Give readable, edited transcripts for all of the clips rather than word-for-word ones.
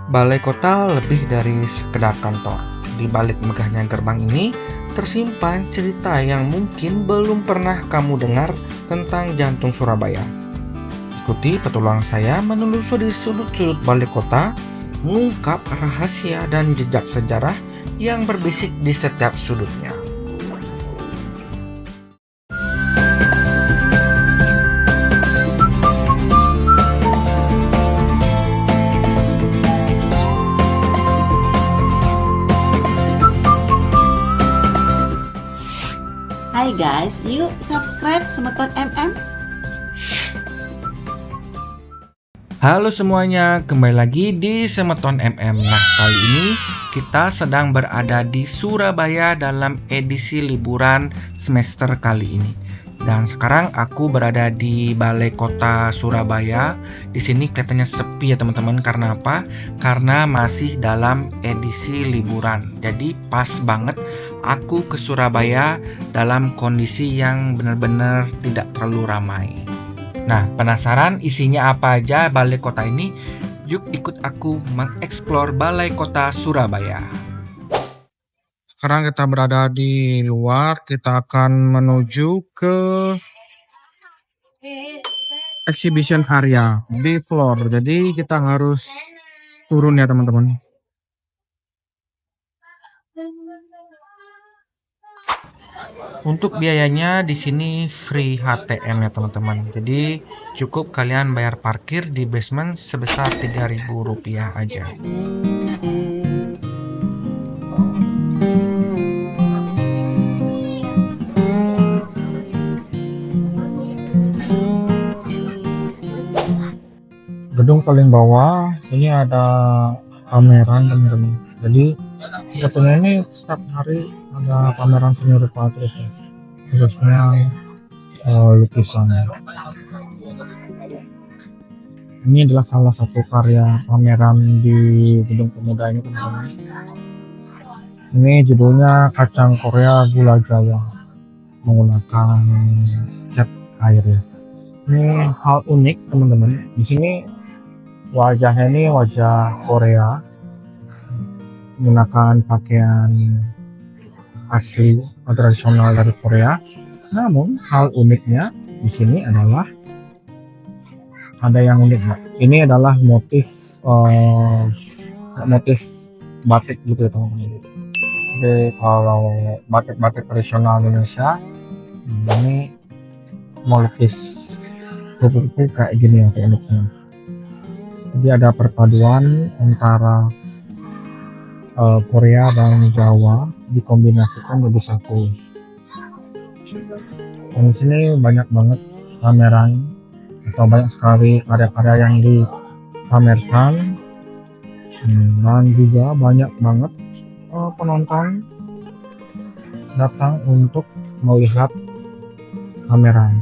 Balai kota lebih dari sekedar kantor. Di balik megahnya gerbang ini, tersimpan cerita yang mungkin belum pernah kamu dengar tentang jantung Surabaya. Ikuti petualangan saya menelusuri sudut-sudut balai kota, mengungkap rahasia dan jejak sejarah yang berbisik di setiap sudutnya. Hai guys, yuk subscribe Semeton MM. Halo semuanya, kembali lagi di Semeton MM. Nah, kali ini kita sedang berada di Surabaya dalam edisi liburan semester kali ini. Dan sekarang aku berada di Balai Kota Surabaya. Di sini kelihatannya sepi ya teman-teman. Karena apa? Karena masih dalam edisi liburan. Jadi pas banget aku ke Surabaya dalam kondisi yang benar-benar tidak terlalu ramai. Nah, penasaran isinya apa aja balai kota ini? Yuk ikut aku mengeksplor balai kota Surabaya. Sekarang kita berada di luar, kita akan menuju ke exhibition area di floor. Jadi kita harus turun ya teman-teman. Untuk biayanya di sini free HTM ya teman-teman. Jadi cukup kalian bayar parkir di basement sebesar Rp3.000 aja. Gedung paling bawah ini ada pameran teman-teman. Jadi sebetulnya ini setiap hari ada pameran seni rupa terus ya. Khususnya lukisan. Ini adalah salah satu karya pameran di Gedung Pemuda ini teman-teman. Ini judulnya Kacang Korea Gula Jawa menggunakan cat air ya. Ini hal unik teman-teman. Di sini wajahnya ini wajah Korea menggunakan pakaian asli atau tradisional dari Korea. Namun hal uniknya di sini adalah ada yang unik. Ini adalah motif batik gitu ya teman-teman. Jadi kalau batik-batik tradisional Indonesia ini melukis kupu-kupu kayak gini ya tekniknya. Jadi ada perpaduan antara Korea dan Jawa dikombinasikan jadi satu. Dan di sini banyak banget pameran atau banyak sekali karya-karya yang dipamerkan, dan juga banyak banget penonton datang untuk melihat pameran.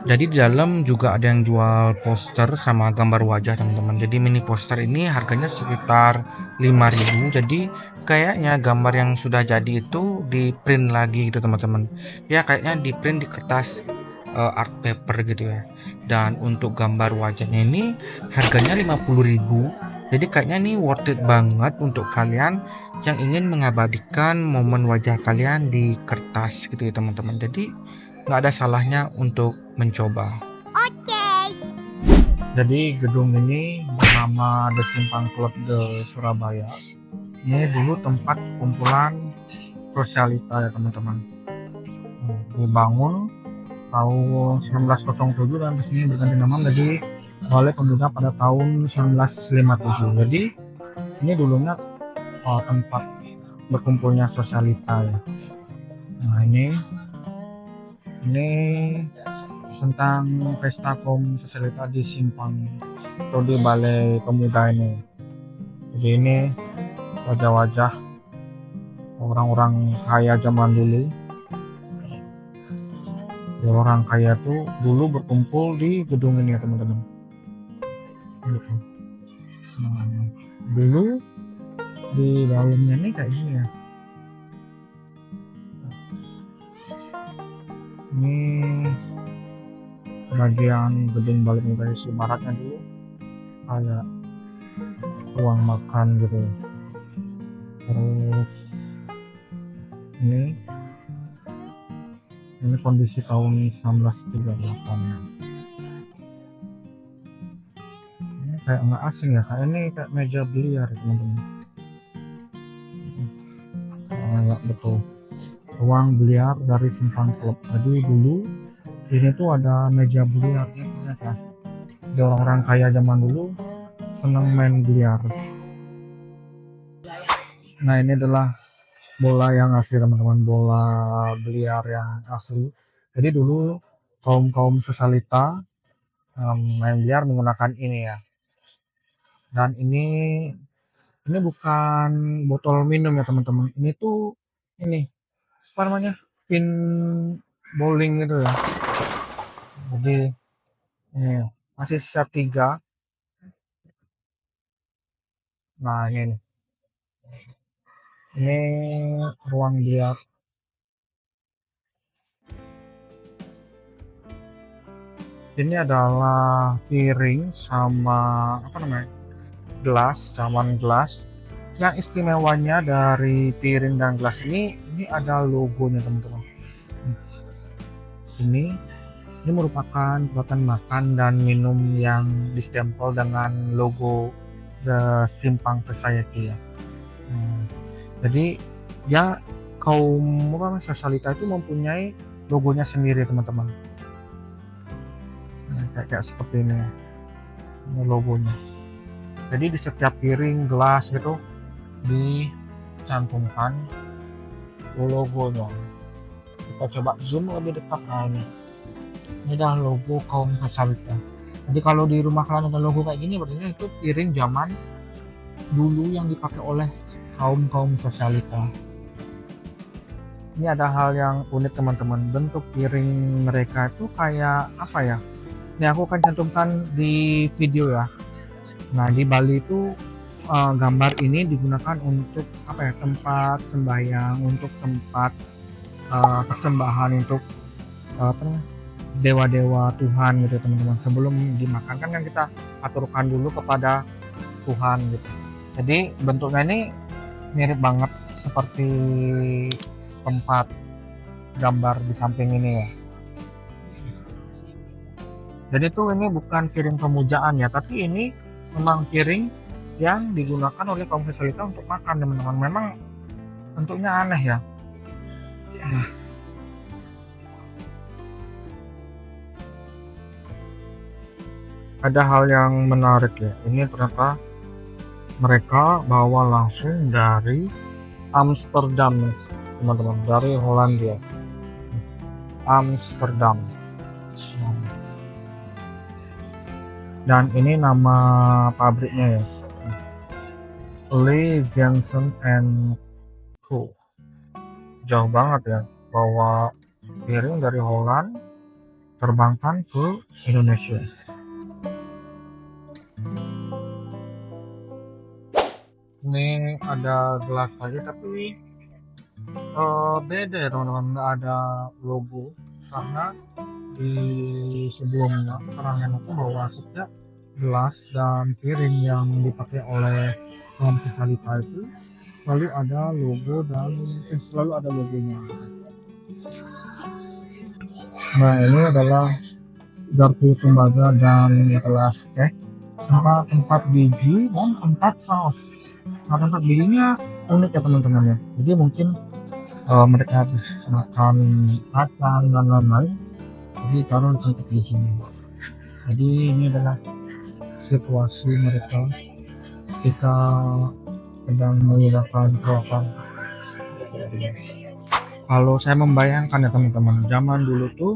Jadi di dalam juga ada yang jual poster sama gambar wajah teman-teman. Jadi mini poster ini harganya sekitar 5.000. Jadi kayaknya gambar yang sudah jadi itu di print lagi gitu teman-teman. Ya kayaknya di print di kertas art paper gitu ya. Dan untuk gambar wajahnya ini harganya 50.000. Jadi kayaknya ini worth it banget untuk kalian yang ingin mengabadikan momen wajah kalian di kertas gitu ya teman-teman. Jadi nggak ada salahnya untuk mencoba. Jadi gedung ini bernama The Simpang Club de Surabaya. Ini dulu tempat kumpulan sosialita ya teman-teman. Dibangun tahun 1907 dan kesini berganti nama menjadi Balai Pemuda pada tahun 1957. Jadi ini dulunya tempat berkumpulnya sosialita ya. Nah ini tentang pesta kaum sosialita di Simpang atau di Balai Pemuda ini. Jadi ini wajah-wajah orang-orang kaya zaman dulu. Ya, orang kaya tuh dulu berkumpul di gedung ini ya teman-teman. Gitu. Nah, dulu di dalamnya ini kayak gini ya. Ini bagian gedung Balai Pemuda sisi baratnya dulu ada ruang makan gitu ya. Terus ini kondisi tahun 1938 ya. Ini kayak nggak asing ya, kayak ini kayak meja biliar teman-teman. Ya betul, ruang biliar dari Simpang Klub. Jadi dulu ini tuh ada meja biliar ya, ternyata. Jadi orang-orang kaya zaman dulu senang main biliar. Nah ini adalah bola yang asli teman-teman, bola biliar yang asli. Jadi dulu kaum sosialita main biliar menggunakan ini ya. Dan ini bukan botol minum ya teman-teman. Ini tuh ini apa namanya, pin bowling gitu ya. Jadi ini masih sisa 3. Nah ini ruang biliar. Ini adalah piring sama apa namanya, gelas, cawan gelas. Yang istimewanya dari piring dan gelas ini ada logonya teman-teman. Ini merupakan peralatan makan dan minum yang distempel dengan logo The Simpang Society ya. Jadi ya kaum sosialita itu mempunyai logonya sendiri teman-teman. Kayak seperti ini ya, ini logonya. Jadi di setiap piring, gelas gitu dicantumkan logonya. Kita coba zoom lebih dekat. Nah ini adalah logo kaum sosialita. Jadi kalau di rumah kalian ada logo kayak gini, berarti itu piring zaman dulu yang dipakai oleh kaum sosialita. Ini ada hal yang unik teman-teman, bentuk piring mereka itu kayak apa ya. Ini aku akan cantumkan di video ya. Nah di Bali itu gambar ini digunakan untuk apa ya, tempat sembahyang, untuk tempat persembahan untuk dewa-dewa Tuhan gitu teman-teman. Sebelum dimakan kan kita aturkan dulu kepada Tuhan gitu. Jadi bentuknya ini mirip banget seperti tempat gambar di samping ini ya. Jadi tuh ini bukan piring pemujaan ya, tapi ini memang piring yang digunakan oleh kaum sosialita untuk makan teman-teman. Memang bentuknya aneh ya. Ada hal yang menarik ya. Ini ternyata mereka bawa langsung dari Amsterdam teman-teman, dari Hollandia. Amsterdam. Dan ini nama pabriknya ya, Lee Jensen and Co. Jauh banget ya, bawa piring dari Holland terbangkan ke Indonesia. Ini ada gelas lagi tapi beda ya teman-teman, nggak ada logo karena di sebelumnya keterangan aku bahwa setiap gelas dan piring yang dipakai oleh kaum sosialita itu selalu ada logo dan selalu ada logonya. Nah ini adalah garpu tembaga dan gelas teh, tempat biji dan tempat saus. Nah tempat bijinya unik ya teman-teman ya. Jadi mungkin mereka habis makan kacang dan lain-lain, jadi taruh di tempat di sini. Jadi ini adalah situasi mereka ketika sedang menggunakan peralatan. Kalau saya membayangkan ya teman-teman, zaman dulu tuh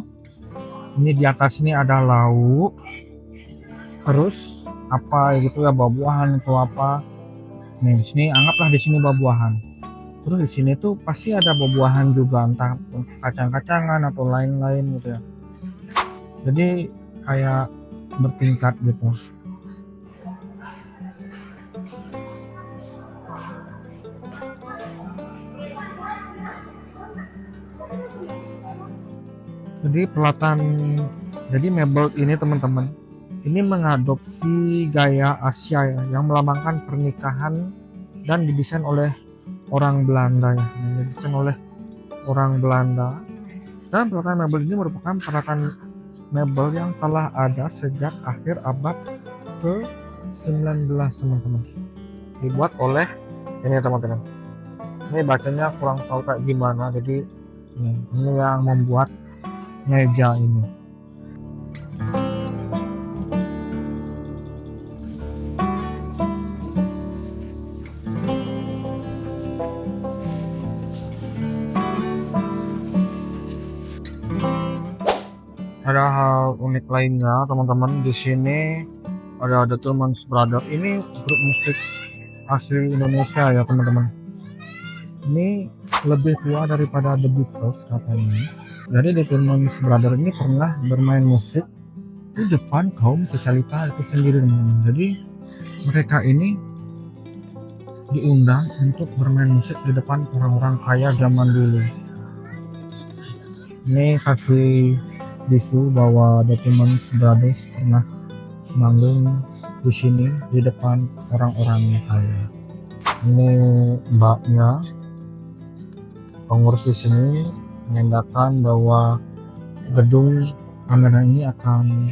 ini di atas ini ada lauk, terus apa gitu ya, buah-buahan atau apa. Nih di sini anggaplah di sini buah-buahan. Terus di sini tuh pasti ada buah-buahan juga, entah kacang-kacangan atau lain-lain gitu ya. Jadi kayak bertingkat gitu. Jadi peralatan, jadi mebel ini teman-teman ini mengadopsi gaya Asia ya, yang melambangkan pernikahan dan didesain oleh orang Belanda ya, didesain oleh orang Belanda. Dan peralatan mebel ini merupakan peralatan mebel yang telah ada sejak akhir abad ke-19 teman-teman. Dibuat oleh ini teman-teman. Ini bacanya kurang tahu kayak gimana, jadi ini yang membuat meja ini. Ada hal unik lainnya teman-teman, di sini ada The Tillman Brothers. Ini grup musik asli Indonesia ya teman-teman. Ini lebih tua daripada The Beatles katanya. Jadi The Tillman Brothers ini pernah bermain musik di depan kaum sosialita itu sendiri teman-teman. Jadi mereka ini diundang untuk bermain musik di depan orang-orang kaya zaman dulu. Ini saksi bisu bahwa The Tillman Brothers pernah manggung di sini di depan orang-orang kaya. Ini mbaknya, pengurus di sini menandakan bahwa gedung pameran ini akan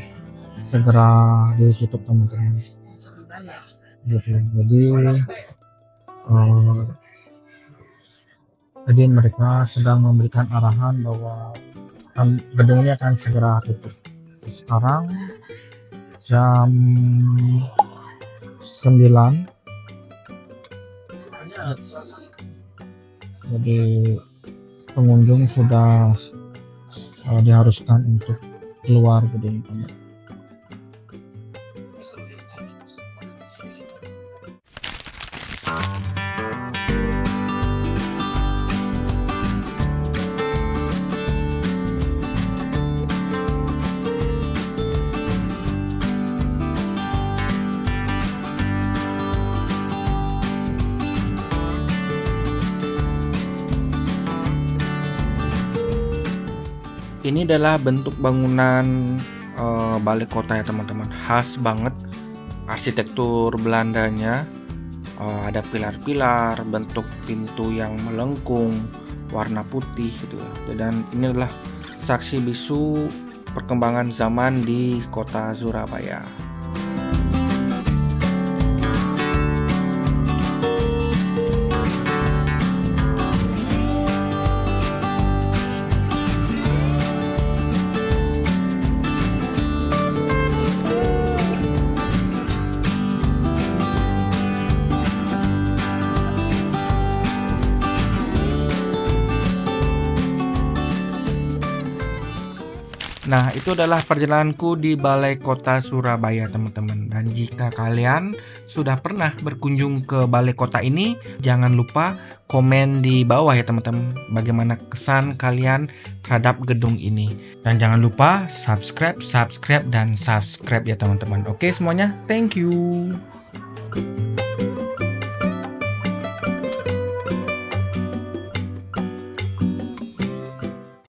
segera ditutup teman-teman. Jadi mereka sedang memberikan arahan bahwa gedung ini akan segera tutup. Sekarang jam 9. Jadi pengunjung sudah diharuskan untuk keluar gedung ini. Ini adalah bentuk bangunan balai kota ya teman-teman, khas banget arsitektur Belandanya. Ada pilar-pilar, bentuk pintu yang melengkung, warna putih gitu ya. Dan ini adalah saksi bisu perkembangan zaman di kota Surabaya. Nah, itu adalah perjalananku di Balai Kota Surabaya, teman-teman. Dan jika kalian sudah pernah berkunjung ke Balai Kota ini, jangan lupa komen di bawah ya, teman-teman. Bagaimana kesan kalian terhadap gedung ini. Dan jangan lupa subscribe ya, teman-teman. Oke semuanya, thank you.